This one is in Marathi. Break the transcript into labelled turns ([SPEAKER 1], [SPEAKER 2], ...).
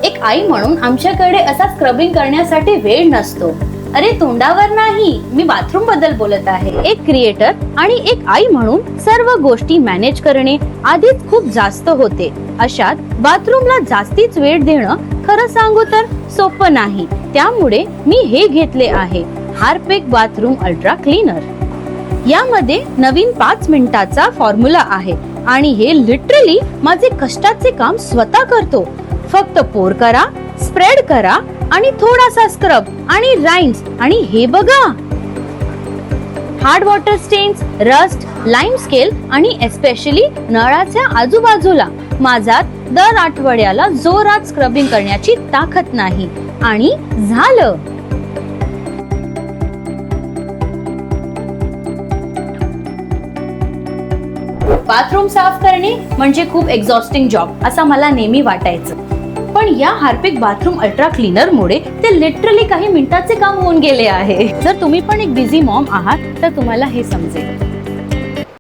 [SPEAKER 1] एक आई म्हणून आमच्याकडे असा स्क्रबिंग करण्यासाठी वेळ नसतो. अरे तोंडावर नाही, मी बाथरूम बद्दल बोलत आहे. एक क्रिएटर आणि एक आई म्हणून सर्व गोष्टी मॅनेज करणे आधीच खूप जास्त होते. अशात बाथरूमला जास्तीच वेळ देणं खरं सांगू तर सोपं नाही. त्यामुळे मी हे घेतले आहे, हार्पिक बाथरूम अल्ट्रा क्लीनर. यामध्ये नवीन 5 मिनिटाचा फॉर्म्युला आहे आणि हे लिटरली माझे कष्टाचे काम स्वतः करतो. फक्त पोर करा, स्प्रेड करा आणि थोडासा स्क्रब आणि राइन्स आणि हे बघा, hard water stains, rust, lime scale आणि एस्पेशली नळाच्या आजूबाजूला माझा दर आठवड्याला जोरात स्क्रबिंग करण्याची ताकद नाही. आणि झालं. बाथरूम साफ करणे म्हणजे खूप एक्झॉस्टिंग जॉब असं मला नेहमी वाटायचं. पण या हार्पिक बाथरूम अल्ट्रा क्लीनर मुळे ते लिटरली काही मिनिटाचे काम होऊन गेले आहे. जर तुम्ही पण एक बिझी मॉम आहात तर तुम्हाला हे समजेल.